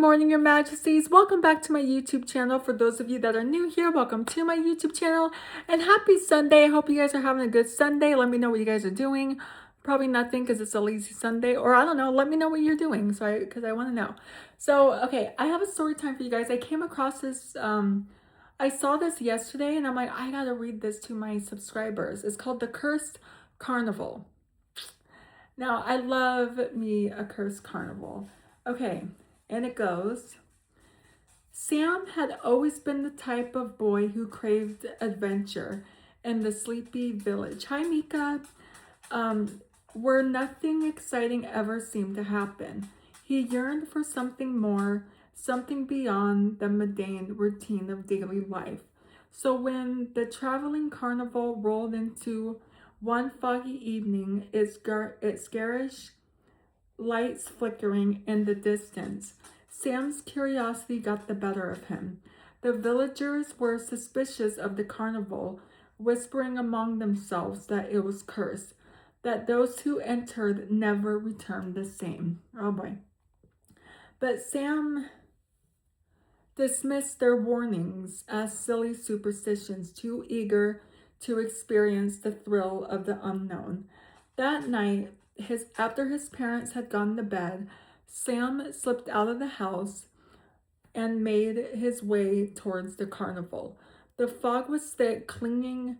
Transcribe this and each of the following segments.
morning, Your Majesties. Welcome back to my YouTube channel. For those of you that are new here, welcome to my YouTube channel. And happy Sunday. I hope you guys are having a good Sunday. Let me know what you guys are doing. Probably nothing because it's a lazy Sunday. Or I don't know. Let me know what you're doing because I want to know. So, okay. I have a story time for you guys. I came across this. I saw this yesterday and I'm like, I got to read this to my subscribers. It's called The Cursed Carnival. Now, I love me a cursed carnival. Okay. And it goes, Sam had always been the type of boy who craved adventure in the sleepy village. Hi, Mika. Where nothing exciting ever seemed to happen. He yearned for something more, something beyond the mundane routine of daily life. So when the traveling carnival rolled into one foggy evening, its garish lights flickering in the distance, Sam's curiosity got the better of him. The villagers were suspicious of the carnival, whispering among themselves that it was cursed, that those who entered never returned the same. Oh boy. But Sam dismissed their warnings as silly superstitions, too eager to experience the thrill of the unknown. That night, after his parents had gone to bed, Sam slipped out of the house and made his way towards the carnival. The fog was thick, clinging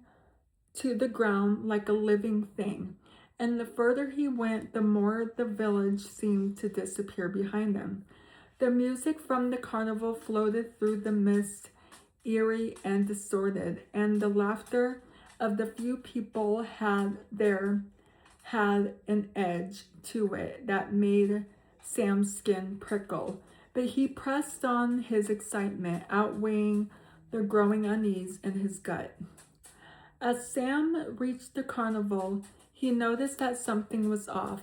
to the ground like a living thing, and the further he went, the more the village seemed to disappear behind him. The music from the carnival floated through the mist, eerie and distorted, and the laughter of the few people had an edge to it that made Sam's skin prickle. But he pressed on, his excitement outweighing the growing unease in his gut. As Sam reached the carnival, he noticed that something was off.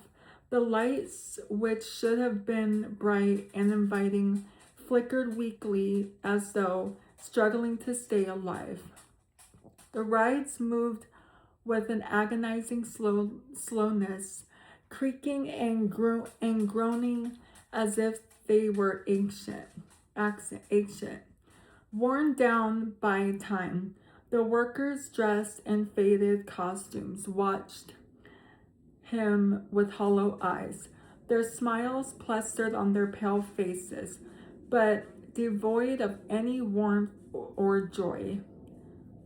The lights, which should have been bright and inviting, flickered weakly as though struggling to stay alive. The rides moved with an agonizing slowness, creaking and groaning as if they were ancient. Worn down by time, the workers dressed in faded costumes watched him with hollow eyes, their smiles plastered on their pale faces, but devoid of any warmth or joy.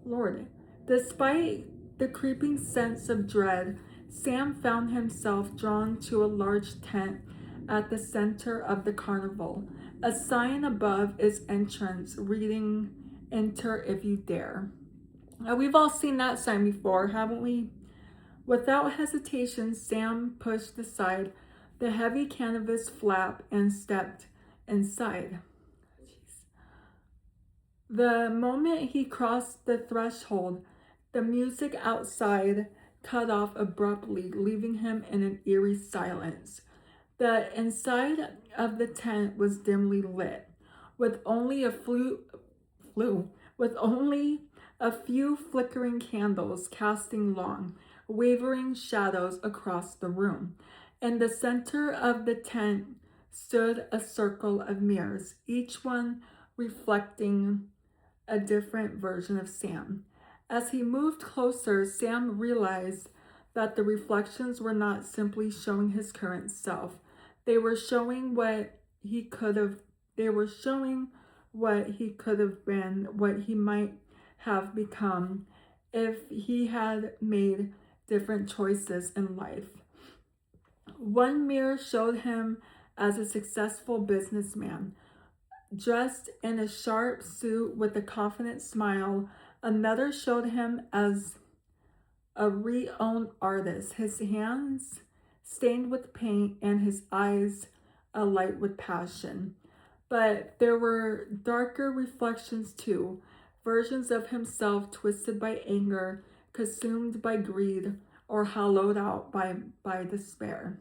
Lord, despite the creeping sense of dread, Sam found himself drawn to a large tent at the center of the carnival, a sign above its entrance reading, "Enter if you dare." Now, we've all seen that sign before, haven't we? Without hesitation, Sam pushed aside the heavy canvas flap and stepped inside. The moment he crossed the threshold, the music outside cut off abruptly, leaving him in an eerie silence. The inside of the tent was dimly lit, with only with only a few flickering candles casting long, wavering shadows across the room. In the center of the tent stood a circle of mirrors, each one reflecting a different version of Sam. As he moved closer, Sam realized that the reflections were not simply showing his current self. They were showing what he could have been, what he might have become if he had made different choices in life. One mirror showed him as a successful businessman, dressed in a sharp suit with a confident smile. Another showed him as a renowned artist, his hands stained with paint and his eyes alight with passion. But there were darker reflections too, versions of himself twisted by anger, consumed by greed, or hollowed out by despair.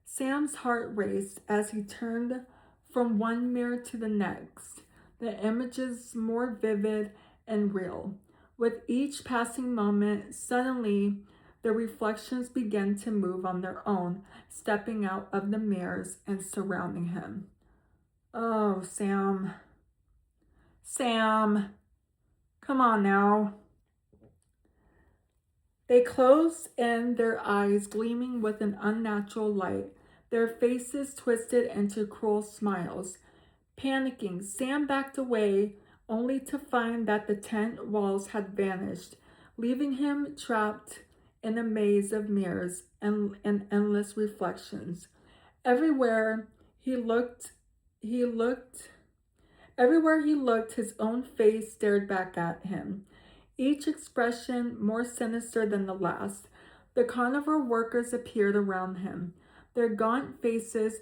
Sam's heart raced as he turned from one mirror to the next, the images more vivid and real. With each passing moment, suddenly the reflections began to move on their own, stepping out of the mirrors and surrounding him. Oh, Sam. Sam. Come on now. They closed in, their eyes gleaming with an unnatural light, their faces twisted into cruel smiles. Panicking, Sam backed away, only to find that the tent walls had vanished, leaving him trapped in a maze of mirrors and endless reflections. Everywhere he looked, he looked Everywhere he looked, his own face stared back at him, each expression more sinister than the last. The carnival workers appeared around him, their gaunt faces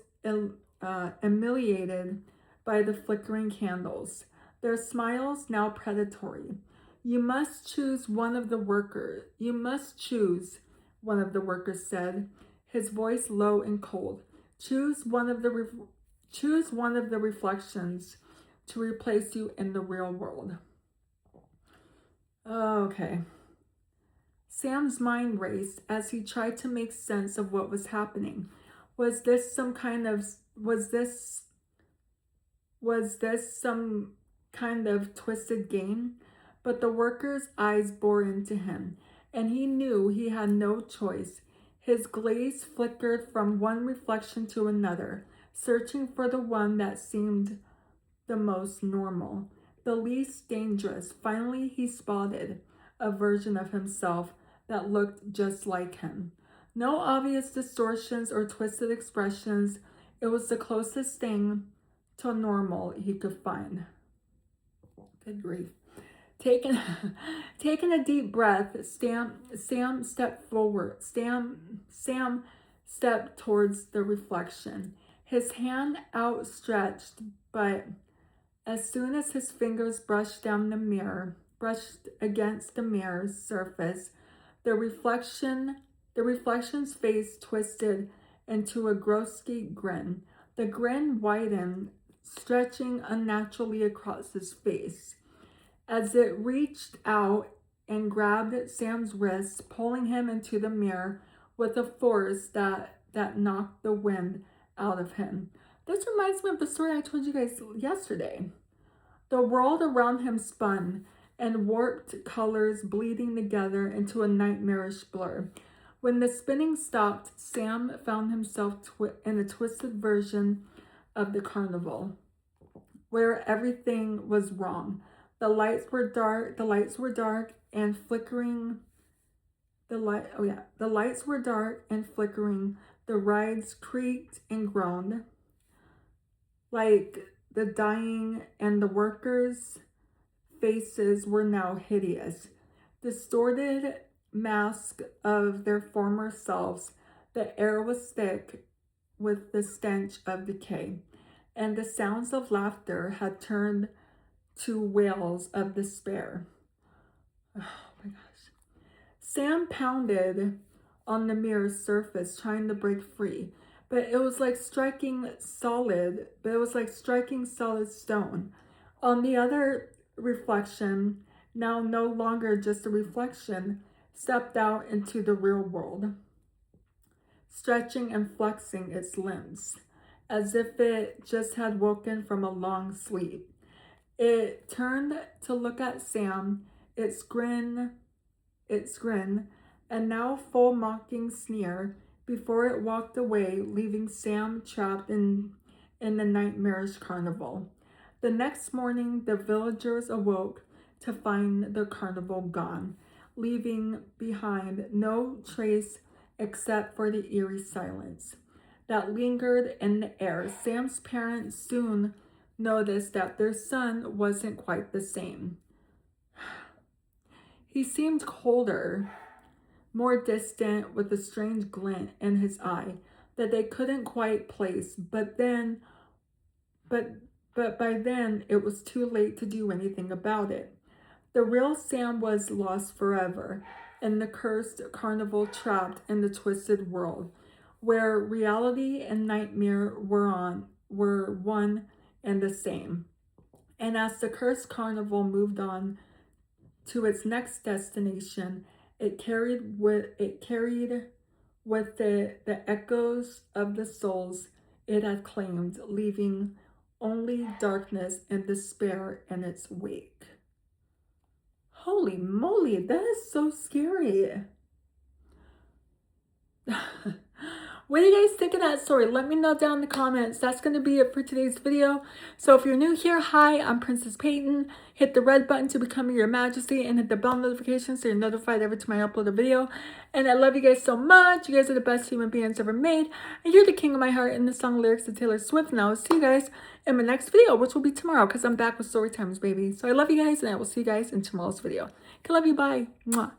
humiliated by the flickering candles, their smiles now predatory. You must choose one of the workers. You must choose, one of the workers said, his voice low and cold. Choose one of the reflections to replace you in the real world. Okay. Sam's mind raced as he tried to make sense of what was happening. Was this some kind of twisted game? But the worker's eyes bored into him, and he knew he had no choice. His gaze flickered from one reflection to another, searching for the one that seemed the most normal, the least dangerous. Finally, he spotted a version of himself that looked just like him. No obvious distortions or twisted expressions. It was the closest thing to normal he could find. Good grief. Taking, taking a deep breath, Sam stepped forward. Sam stepped towards the reflection, his hand outstretched, but as soon as his fingers brushed against the mirror's surface, the reflection's face twisted into a grotesque grin. The grin widened, stretching unnaturally across his face. As it reached out and grabbed Sam's wrist, pulling him into the mirror with a force that knocked the wind out of him. This reminds me of the story I told you guys yesterday. The world around him spun, and warped colors bleeding together into a nightmarish blur. When the spinning stopped, Sam found himself in a twisted version of the carnival, where everything was wrong. The lights were dark and flickering. The lights were dark and flickering. The rides creaked and groaned like the dying, and the workers' faces were now hideous, distorted masks of their former selves. The air was thick with the stench of decay, and the sounds of laughter had turned to wails of despair. Oh my gosh. Sam pounded on the mirror's surface, trying to break free. But it was like striking solid stone. On the other reflection, now no longer just a reflection, stepped out into the real world, stretching and flexing its limbs, as if it just had woken from a long sleep. It turned to look at Sam, its grin, a now full mocking sneer, before it walked away, leaving Sam trapped in the nightmarish carnival. The next morning, the villagers awoke to find the carnival gone, leaving behind no trace except for the eerie silence that lingered in the air. Sam's parents soon noticed that their son wasn't quite the same. He seemed colder, more distant, with a strange glint in his eye that they couldn't quite place. But by then, it was too late to do anything about it. The real Sam was lost forever in the cursed carnival, trapped in the twisted world, where reality and nightmare were one and the same. And as the cursed carnival moved on to its next destination, it carried with it the echoes of the souls it had claimed, leaving only darkness and despair in its wake. Holy moly, that is so scary. What do you guys think of that story? Let me know down in the comments. That's going to be it for today's video. So if you're new here, hi, I'm Princess Peyton. Hit the red button to become your majesty and hit the bell notification so you're notified every time I upload a video. And I love you guys so much. You guys are the best human beings ever made. And you're the king of my heart in the song lyrics of Taylor Swift. And I will see you guys in my next video, which will be tomorrow because I'm back with story times, baby. So I love you guys and I will see you guys in tomorrow's video. I love you. Bye. Mwah.